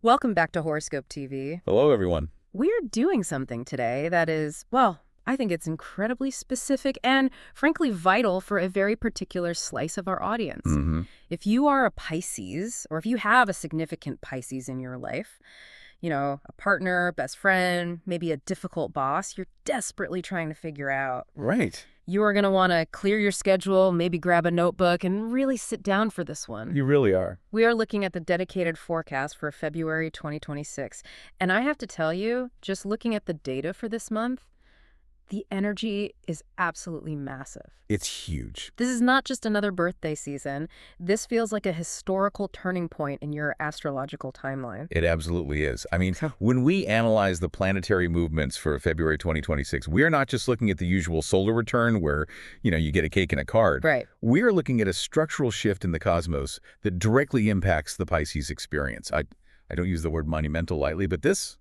Welcome back to Horoscope TV. Hello, everyone. We're doing something today that is, well, I think it's incredibly specific and, frankly, vital for a very particular slice of our audience. hmm If you are a Pisces, or if you have a significant Pisces in your life, a partner, best friend, maybe a difficult boss you're desperately trying to figure out, Right. you are going to want to clear your schedule, maybe grab a notebook, and really sit down for this one. You really are. We are looking at the dedicated forecast for February 2026. And I have to tell you, just looking at the data for this month, the energy is absolutely massive. It's huge. This is not just another birthday season. This feels like a historical turning point in your astrological timeline. It absolutely is. I mean, when we analyze the planetary movements for February 2026, we're not just looking at the usual solar return where, you get a cake and a card. Right. We're looking at a structural shift in the cosmos that directly impacts the Pisces experience. I don't use the word monumental lightly, but this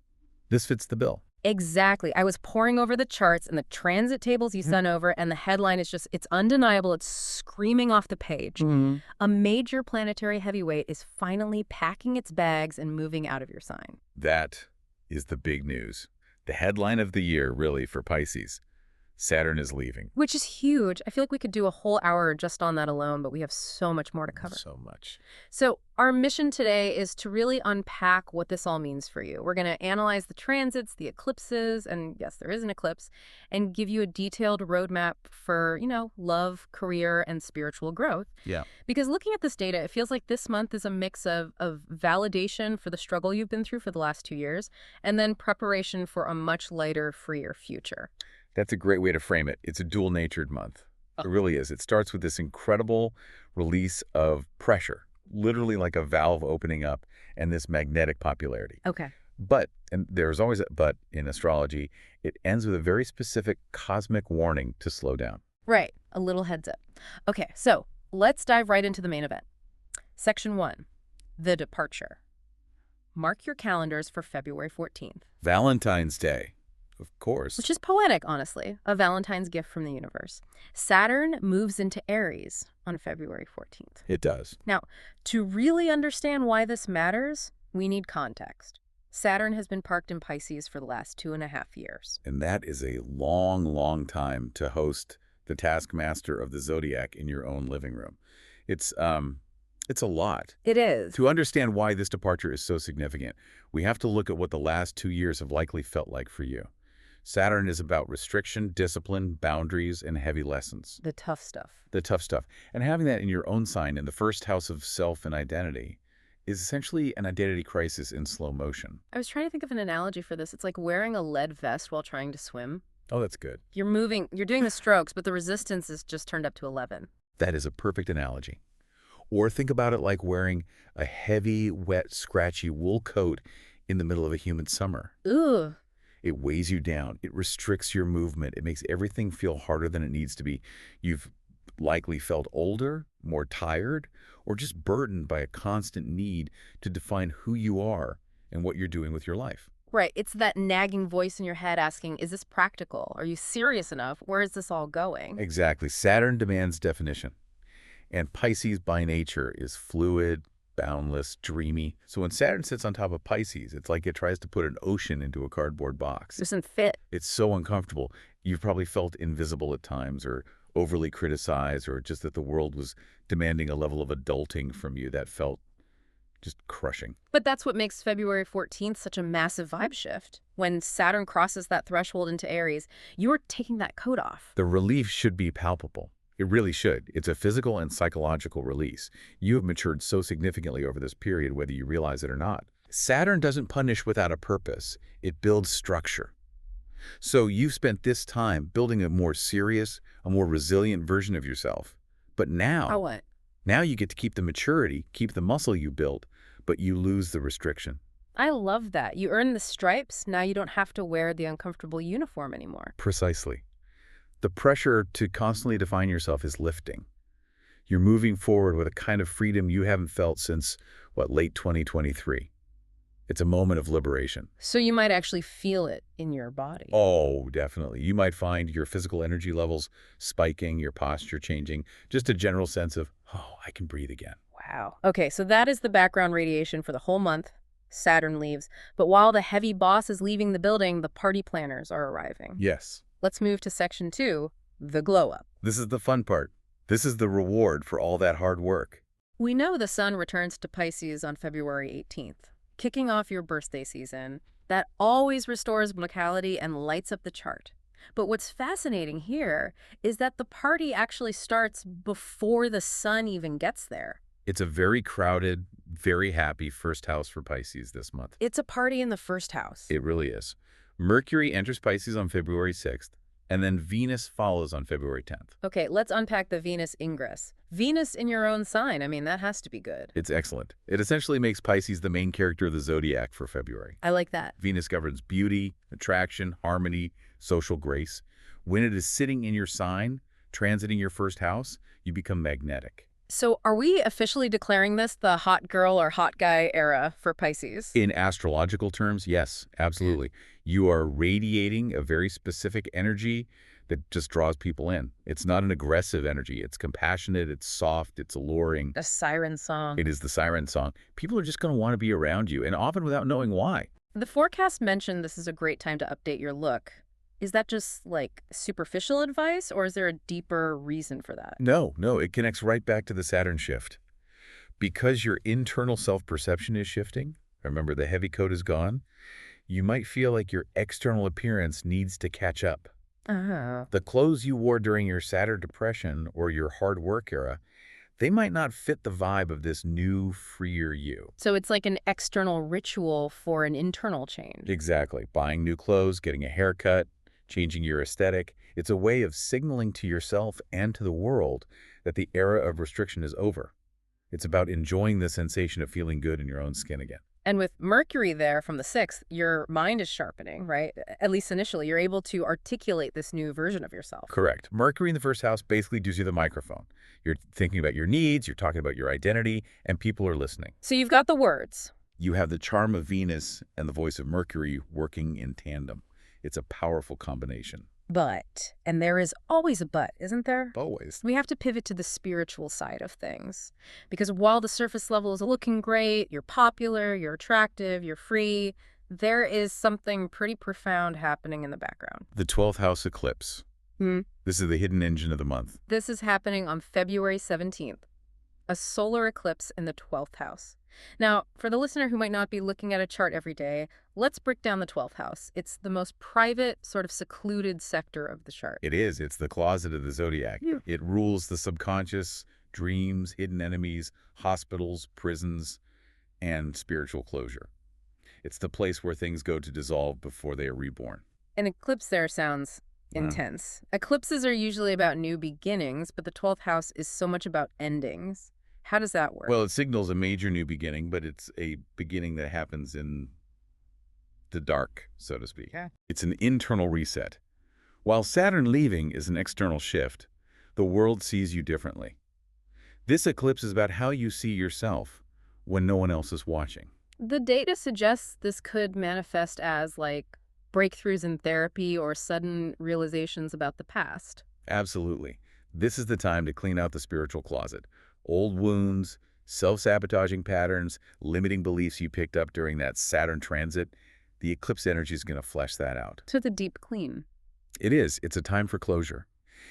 fits the bill. Exactly. I was poring over the charts and the transit tables you sent over, and the headline is just, it's undeniable. It's screaming off the page. A major planetary heavyweight is finally packing its bags and moving out of your sign. That is the big news. The headline of the year, really, for Pisces. Saturn is leaving. Which is huge. I feel like we could do a whole hour just on that alone, but we have so much more to cover. So much. So our mission today is to really unpack what this all means for you. We're going to analyze the transits, the eclipses, and yes, there is an eclipse, and give you a detailed roadmap for, love, career, and spiritual growth. Yeah. Because looking at this data, it feels like this month is a mix of validation for the struggle you've been through for the last 2 years, and then preparation for a much lighter, freer future. That's a great way to frame it. It's a dual-natured month. It really is. It starts with this incredible release of pressure, literally like a valve opening up, and this magnetic popularity. Okay. But, and there's always a but in astrology, it ends with a very specific cosmic warning to slow down. Right. A little heads up. Okay, so let's dive right into the main event. Section 1, the departure. Mark your calendars for February 14th. Valentine's Day, of course. Which is poetic, honestly, a Valentine's gift from the universe. Saturn moves into Aries on February 14th. It does. Now, to really understand why this matters, we need context. Saturn has been parked in Pisces for the last 2.5 years. And that is a long, long time to host the taskmaster of the zodiac in your own living room. It's a lot. It is. To understand why this departure is so significant, we have to look at what the last 2 years have likely felt like for you. Saturn is about restriction, discipline, boundaries, and heavy lessons. The tough stuff. The tough stuff. And having that in your own sign in the first house of self and identity is essentially an identity crisis in slow motion. I was trying to think of an analogy for this. It's like wearing a lead vest while trying to swim. Oh, that's good. You're doing the strokes, but the resistance is just turned up to 11. That is a perfect analogy. Or think about it like wearing a heavy, wet, scratchy wool coat in the middle of a humid summer. Ooh. It weighs you down. It restricts your movement. It makes everything feel harder than it needs to be. You've likely felt older, more tired, or just burdened by a constant need to define who you are and what you're doing with your life. Right. It's that nagging voice in your head asking, is this practical? Are you serious enough? Where is this all going? Exactly. Saturn demands definition. And Pisces by nature is fluid, boundless, dreamy. So when Saturn sits on top of Pisces, it's like it tries to put an ocean into a cardboard box. It doesn't fit. It's so uncomfortable. You've probably felt invisible at times or overly criticized or just that the world was demanding a level of adulting from you that felt just crushing. But that's what makes February 14th such a massive vibe shift. When Saturn crosses that threshold into Aries, you're taking that coat off. The relief should be palpable. It really should. It's a physical and psychological release. You have matured so significantly over this period, whether you realize it or not. Saturn doesn't punish without a purpose. It builds structure. So you've spent this time building a more serious, a more resilient version of yourself. But now, How what? now you get to keep the maturity, keep the muscle you built, but you lose the restriction. I love that. You earn the stripes. Now you don't have to wear the uncomfortable uniform anymore. Precisely. The pressure to constantly define yourself is lifting. You're moving forward with a kind of freedom you haven't felt since, late 2023. It's a moment of liberation. So you might actually feel it in your body. Oh, definitely. You might find your physical energy levels spiking, your posture changing, just a general sense of, oh, I can breathe again. Wow. Okay, so that is the background radiation for the whole month. Saturn leaves. But while the heavy boss is leaving the building, the party planners are arriving. Yes. Let's move to section 2, the glow up. This is the fun part. This is the reward for all that hard work. We know the sun returns to Pisces on February 18th, kicking off your birthday season. That always restores vitality and lights up the chart. But what's fascinating here is that the party actually starts before the sun even gets there. It's a very crowded, very happy first house for Pisces this month. It's a party in the first house. It really is. Mercury enters Pisces on February 6th, and then Venus follows on February 10th. Okay, let's unpack the Venus ingress. Venus in your own sign, I mean, that has to be good. It's excellent. It essentially makes Pisces the main character of the zodiac for February. I like that. Venus governs beauty, attraction, harmony, social grace. When it is sitting in your sign, transiting your first house, you become magnetic. So are we officially declaring this the hot girl or hot guy era for Pisces? In astrological terms, yes, absolutely. You are radiating a very specific energy that just draws people in. It's not an aggressive energy. It's compassionate, it's soft, it's alluring. The siren song. It is the siren song. People are just going to want to be around you, and often without knowing why. The forecast mentioned this is a great time to update your look. Is that just, like, superficial advice, or is there a deeper reason for that? No, it connects right back to the Saturn shift. Because your internal self-perception is shifting, remember the heavy coat is gone, you might feel like your external appearance needs to catch up. Uh-huh. The clothes you wore during your Saturn depression or your hard work era, they might not fit the vibe of this new, freer you. So it's like an external ritual for an internal change. Exactly. Buying new clothes, getting a haircut, changing your aesthetic. It's a way of signaling to yourself and to the world that the era of restriction is over. It's about enjoying the sensation of feeling good in your own skin again. And with Mercury there from the 6th, your mind is sharpening, right? At least initially, you're able to articulate this new version of yourself. Correct. Mercury in the first house basically gives you the microphone. You're thinking about your needs, you're talking about your identity, and people are listening. So you've got the words. You have the charm of Venus and the voice of Mercury working in tandem. It's a powerful combination. But, and there is always a but, isn't there? Always. We have to pivot to the spiritual side of things. Because while the surface level is looking great, you're popular, you're attractive, you're free, there is something pretty profound happening in the background. The 12th house eclipse. This is the hidden engine of the month. This is happening on February 17th, a solar eclipse in the 12th house. Now, for the listener who might not be looking at a chart every day, let's break down the 12th house. It's the most private, sort of secluded sector of the chart. It is. It's the closet of the zodiac. Yeah. It rules the subconscious, dreams, hidden enemies, hospitals, prisons, and spiritual closure. It's the place where things go to dissolve before they are reborn. An eclipse there sounds intense. Eclipses are usually about new beginnings, but the 12th house is so much about endings. How does that work? Well, it signals a major new beginning, but it's a beginning that happens in the dark, so to speak. Yeah. It's an internal reset. While Saturn leaving is an external shift, the world sees you differently. This eclipse is about how you see yourself when no one else is watching. The data suggests this could manifest as, like, breakthroughs in therapy or sudden realizations about the past. Absolutely. This is the time to clean out the spiritual closet. Old wounds, self-sabotaging patterns, limiting beliefs you picked up during that Saturn transit. The eclipse energy is going to flesh that out. To the deep clean. It is. It's a time for closure.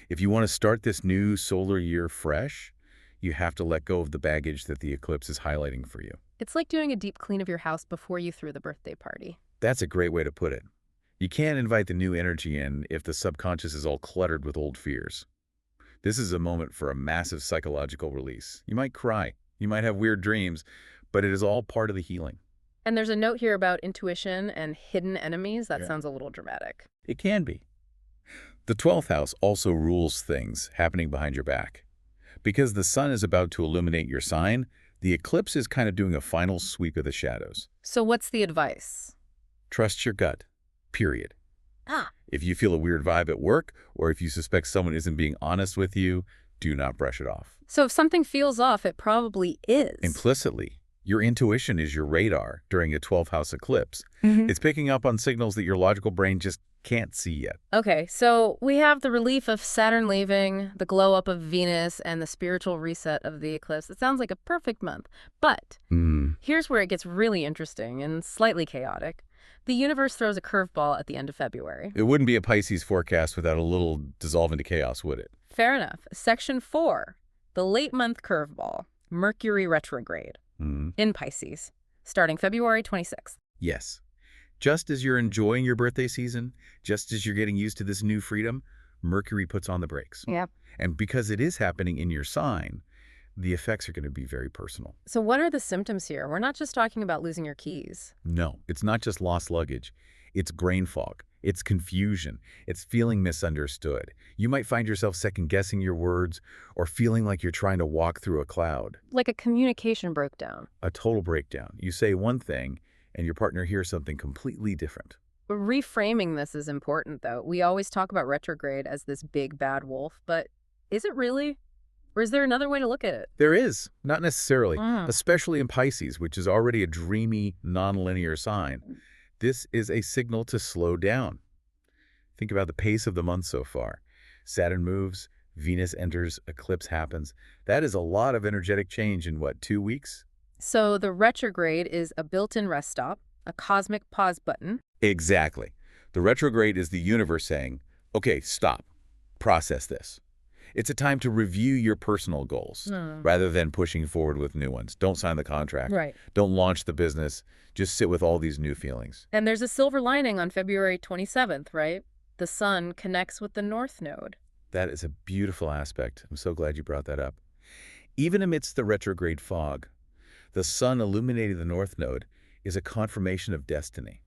If you want to start this new solar year fresh, you have to let go of the baggage that the eclipse is highlighting for you. It's like doing a deep clean of your house before you threw the birthday party. That's a great way to put it. You can't invite the new energy in if the subconscious is all cluttered with old fears. This is a moment for a massive psychological release. You might cry, you might have weird dreams, but it is all part of the healing. And there's a note here about intuition and hidden enemies. That sounds a little dramatic. It can be. The 12th house also rules things happening behind your back. Because the sun is about to illuminate your sign, the eclipse is kind of doing a final sweep of the shadows. So what's the advice? Trust your gut, period. Ah. If you feel a weird vibe at work, or if you suspect someone isn't being honest with you, do not brush it off. So if something feels off, it probably is. Implicitly, your intuition is your radar during a 12th house eclipse. Mm-hmm. It's picking up on signals that your logical brain just can't see yet. Okay, so we have the relief of Saturn leaving, the glow up of Venus, and the spiritual reset of the eclipse. It sounds like a perfect month. But Hmm. here's where it gets really interesting and slightly chaotic. The universe throws a curveball at the end of February. It wouldn't be a Pisces forecast without a little dissolve into chaos, would it? Fair enough. Section 4, the late month curveball, Mercury Retrograde, Hmm. in Pisces, starting February 26th. Yes. Just as you're enjoying your birthday season, just as you're getting used to this new freedom, Mercury puts on the brakes. Yep. And because it is happening in your sign, the effects are going to be very personal. So what are the symptoms here? We're not just talking about losing your keys. No, it's not just lost luggage. It's brain fog. It's confusion. It's feeling misunderstood. You might find yourself second-guessing your words or feeling like you're trying to walk through a cloud. Like a communication breakdown. A total breakdown. You say one thing, and your partner hears something completely different. Reframing this is important, though. We always talk about retrograde as this big bad wolf, but is it really? Or is there another way to look at it? There is, not necessarily, Mm. especially in Pisces, which is already a dreamy, nonlinear sign. This is a signal to slow down. Think about the pace of the month so far. Saturn moves, Venus enters, eclipse happens. That is a lot of energetic change in, what, 2 weeks? So the retrograde is a built-in rest stop, a cosmic pause button. Exactly. The retrograde is the universe saying, okay, stop, process this. It's a time to review your personal goals rather than pushing forward with new ones. Don't sign the contract. Right. Don't launch the business. Just sit with all these new feelings. And there's a silver lining on February 27th, right? The sun connects with the North Node. That is a beautiful aspect. I'm so glad you brought that up. Even amidst the retrograde fog, the sun illuminating the North Node is a confirmation of destiny.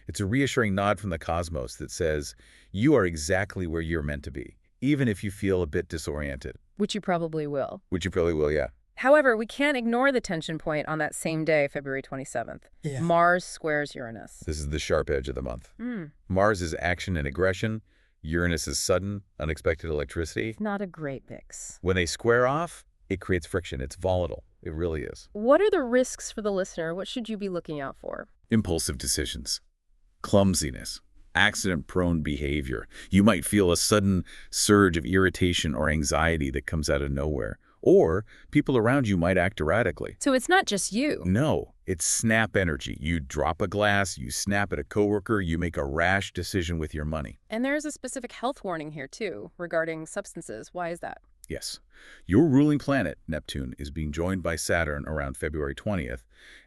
It's a reassuring nod from the cosmos that says, you are exactly where you're meant to be, even if you feel a bit disoriented. Which you probably will. Which you probably will, yeah. However, we can't ignore the tension point on that same day, February 27th. Yeah. Mars squares Uranus. This is the sharp edge of the month. Mars is action and aggression. Uranus is sudden, unexpected electricity. Not a great mix. When they square off, it creates friction. It's volatile. It really is. What are the risks for the listener? What should you be looking out for? Impulsive decisions, clumsiness, accident-prone behavior. You might feel a sudden surge of irritation or anxiety that comes out of nowhere. Or people around you might act erratically. So it's not just you. No, it's snap energy. You drop a glass, you snap at a coworker, you make a rash decision with your money. And there's a specific health warning here, too, regarding substances. Why is that? Yes. Your ruling planet, Neptune, is being joined by Saturn around February 20th,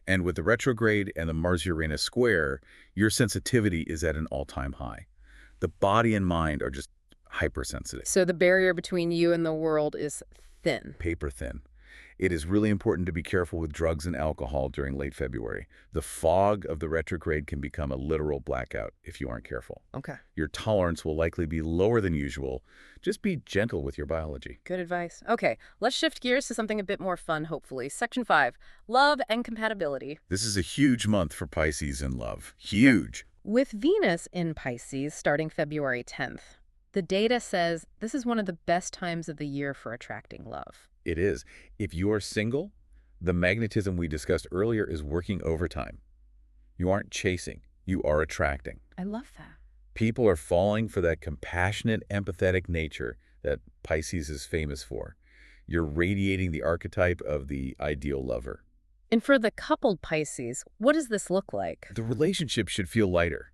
and with the retrograde and the Mars-Uranus square, your sensitivity is at an all-time high. The body and mind are just hypersensitive. So the barrier between you and the world is thin. Paper thin. It is really important to be careful with drugs and alcohol during late February. The fog of the retrograde can become a literal blackout if you aren't careful. Okay. Your tolerance will likely be lower than usual. Just be gentle with your biology. Good advice. Okay, let's shift gears to something a bit more fun, hopefully. Section 5, love and compatibility. This is a huge month for Pisces in love. Huge. With Venus in Pisces starting February 10th, the data says this is one of the best times of the year for attracting love. It is. If you're single, the magnetism we discussed earlier is working overtime. You aren't chasing. You are attracting. I love that. People are falling for that compassionate, empathetic nature that Pisces is famous for. You're radiating the archetype of the ideal lover. And for the coupled Pisces, what does this look like? The relationship should feel lighter.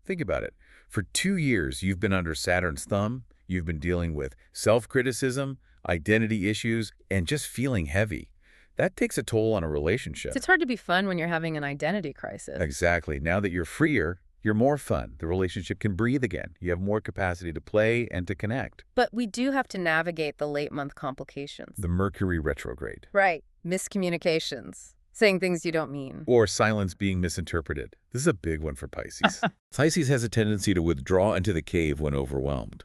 Think about it. For 2 years, you've been under Saturn's thumb. You've been dealing with self-criticism, identity issues, and just feeling heavy. That takes a toll on a relationship. It's hard to be fun when you're having an identity crisis. Exactly. Now that you're freer, you're more fun. The relationship can breathe again. You have more capacity to play and to connect. But we do have to navigate the late month complications. The Mercury retrograde. Right. Miscommunications. Saying things you don't mean. Or silence being misinterpreted. This is a big one for Pisces. Pisces has a tendency to withdraw into the cave when overwhelmed.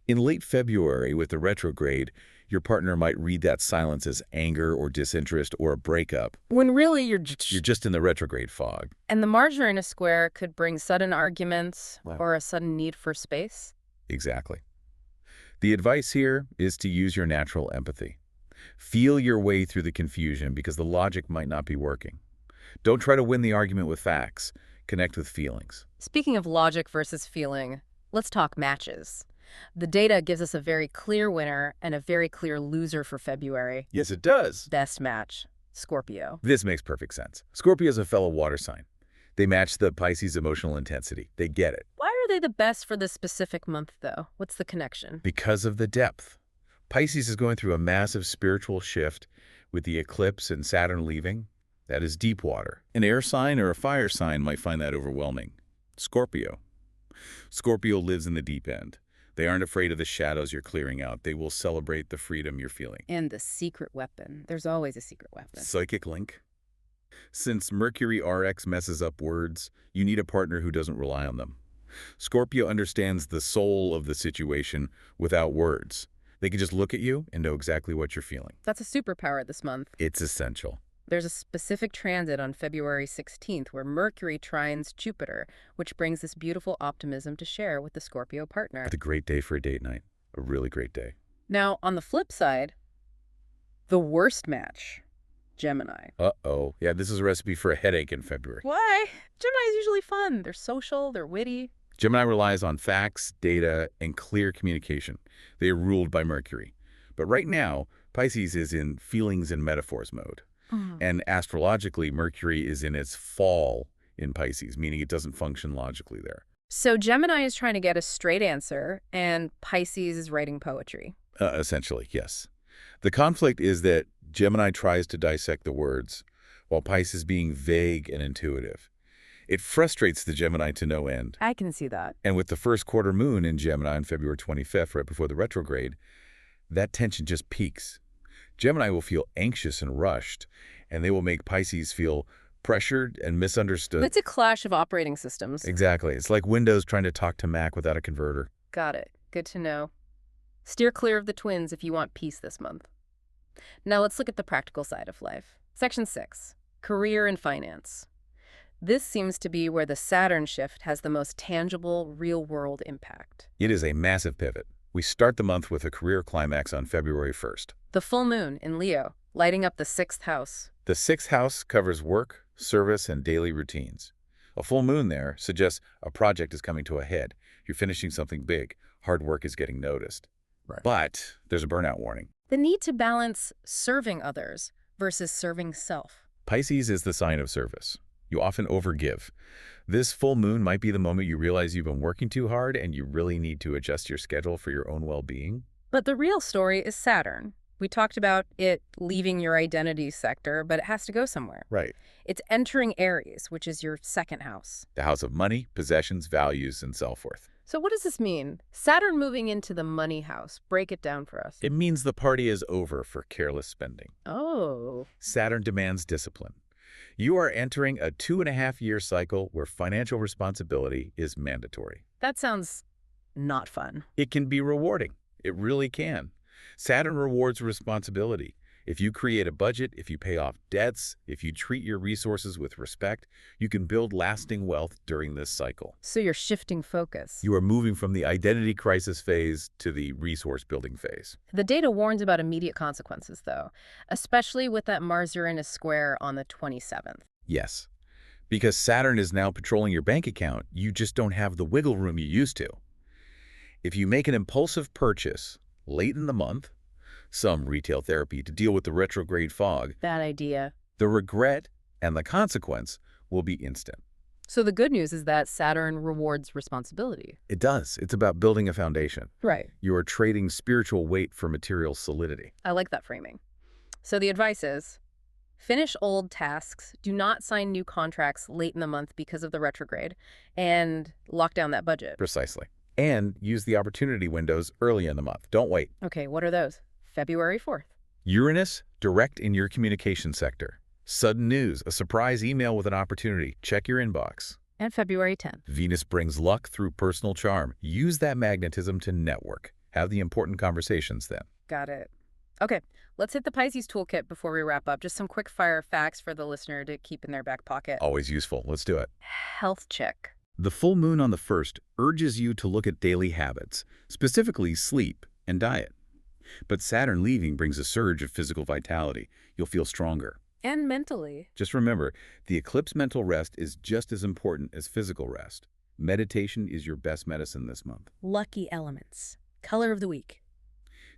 In late February, with the retrograde, your partner might read that silence as anger or disinterest or a breakup. When really you're just in the retrograde fog. And the Mars-Uranus square could bring sudden arguments Wow. or a sudden need for space. Exactly. The advice here is to use your natural empathy. Feel your way through the confusion because the logic might not be working. Don't try to win the argument with facts. Connect with feelings. Speaking of logic versus feeling, let's talk matches. The data gives us a very clear winner and a very clear loser for February. Yes, it does. Best match, Scorpio. This makes perfect sense. Scorpio is a fellow water sign. They match the Pisces emotional intensity. They get it. Why are they the best for this specific month, though? What's the connection? Because of the depth. Pisces is going through a massive spiritual shift with the eclipse and Saturn leaving. That is deep water. An air sign or a fire sign might find that overwhelming. Scorpio. Scorpio lives in the deep end. They aren't afraid of the shadows you're clearing out. They will celebrate the freedom you're feeling. And the secret weapon. There's always a secret weapon. Psychic link. Since Mercury RX messes up words, you need a partner who doesn't rely on them. Scorpio understands the soul of the situation without words. They can just look at you and know exactly what you're feeling. That's a superpower this month. It's essential. There's a specific transit on February 16th where Mercury trines Jupiter, which brings this beautiful optimism to share with the Scorpio partner. It's a great day for a date night. A really great day. Now, on the flip side, the worst match, Gemini. Uh-oh. Yeah, this is a recipe for a headache in February. Why? Gemini is usually fun. They're social, they're witty. Gemini relies on facts, data, and clear communication. They are ruled by Mercury. But right now, Pisces is in feelings and metaphors mode. And astrologically, Mercury is in its fall in Pisces, meaning it doesn't function logically there. So Gemini is trying to get a straight answer, and Pisces is writing poetry. Essentially, yes. The conflict is that Gemini tries to dissect the words, while Pisces being vague and intuitive. It frustrates the Gemini to no end. I can see that. And with the first quarter moon in Gemini on February 25th, right before the retrograde, that tension just peaks. Gemini will feel anxious and rushed, and they will make Pisces feel pressured and misunderstood. It's a clash of operating systems. Exactly. It's like Windows trying to talk to Mac without a converter. Got it. Good to know. Steer clear of the twins if you want peace this month. Now let's look at the practical side of life. Section 6, career and finance. This seems to be where the Saturn shift has the most tangible, real-world impact. It is a massive pivot. We start the month with a career climax on February 1st. The full moon in Leo, lighting up the 6th house. The 6th house covers work, service, and daily routines. A full moon there suggests a project is coming to a head. You're finishing something big. Hard work is getting noticed. Right. But there's a burnout warning. The need to balance serving others versus serving self. Pisces is the sign of service. You often overgive. This full moon might be the moment you realize you've been working too hard and you really need to adjust your schedule for your own well-being. But the real story is Saturn. We talked about it leaving your identity sector, but it has to go somewhere. Right. It's entering Aries, which is your 2nd house. The house of money, possessions, values, and self-worth. So what does this mean? Saturn moving into the money house. Break it down for us. It means the party is over for careless spending. Oh. Saturn demands discipline. You are entering a 2.5-year cycle where financial responsibility is mandatory. That sounds not fun. It can be rewarding. It really can. Saturn rewards responsibility. If you create a budget, if you pay off debts, if you treat your resources with respect, you can build lasting wealth during this cycle. So you're shifting focus. You are moving from the identity crisis phase to the resource building phase. The data warns about immediate consequences, though, especially with that Mars-Uranus square on the 27th. Yes. Because Saturn is now patrolling your bank account, you just don't have the wiggle room you used to. If you make an impulsive purchase late in the month, some retail therapy to deal with the retrograde fog, Bad idea. the regret and the consequence will be instant. So the good news is that Saturn rewards responsibility. It does. It's about building a foundation. Right. You are trading spiritual weight for material solidity. I like that framing. So the advice is, finish old tasks, do not sign new contracts late in the month because of the retrograde, and lock down that budget. Precisely. And use the opportunity windows early in the month. Don't wait. Okay, what are those? February 4th. Uranus, direct in your communication sector. Sudden news, a surprise email with an opportunity. Check your inbox. And February 10th. Venus brings luck through personal charm. Use that magnetism to network. Have the important conversations then. Got it. Okay, let's hit the Pisces toolkit before we wrap up. Just some quick fire facts for the listener to keep in their back pocket. Always useful. Let's do it. Health check. The full moon on the 1st urges you to look at daily habits, specifically sleep and diet. But Saturn leaving brings a surge of physical vitality. You'll feel stronger. And mentally. Just remember, the eclipse mental rest is just as important as physical rest. Meditation is your best medicine this month. Lucky elements. Color of the week.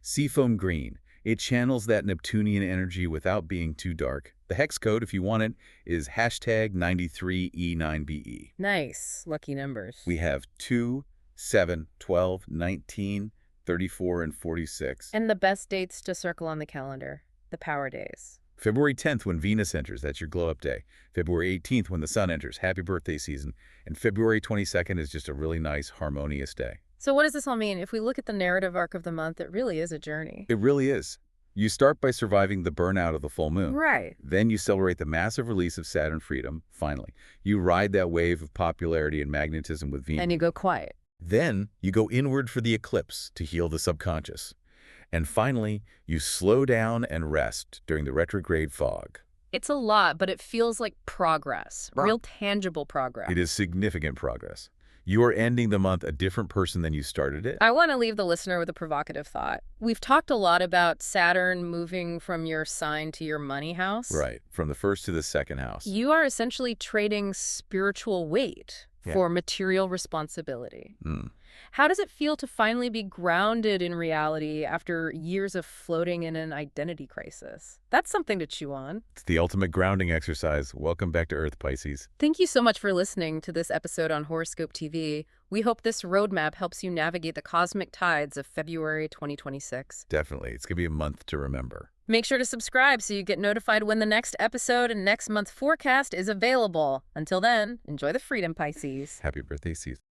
Seafoam green. It channels that Neptunian energy without being too dark. The hex code, if you want it, is #93E9BE. Nice. Lucky numbers. We have 2, 7, 12, 19, 34, and 46. And the best dates to circle on the calendar. The power days. February 10th when Venus enters, that's your glow-up day. February 18th when the sun enters, happy birthday season. And February 22nd is just a really nice, harmonious day. So what does this all mean? If we look at the narrative arc of the month, it really is a journey. It really is. You start by surviving the burnout of the full moon. Right. Then you celebrate the massive release of Saturn freedom, finally. You ride that wave of popularity and magnetism with Venus. And you go quiet. Then you go inward for the eclipse to heal the subconscious. And finally, you slow down and rest during the retrograde fog. It's a lot, but it feels like progress. Real tangible progress. It is significant progress. You are ending the month a different person than you started it. I want to leave the listener with a provocative thought. We've talked a lot about Saturn moving from your sign to your money house. Right, from the first to the second house. You are essentially trading spiritual weight for material responsibility. How does it feel to finally be grounded in reality after years of floating in an identity crisis? That's something to chew on. It's the ultimate grounding exercise. Welcome back to Earth, Pisces. Thank you so much for listening to this episode on Horoscope TV. We hope this roadmap helps you navigate the cosmic tides of February 2026. Definitely. It's going to be a month to remember. Make sure to subscribe so you get notified when the next episode and next month's forecast is available. Until then, enjoy the freedom, Pisces. Happy birthday season.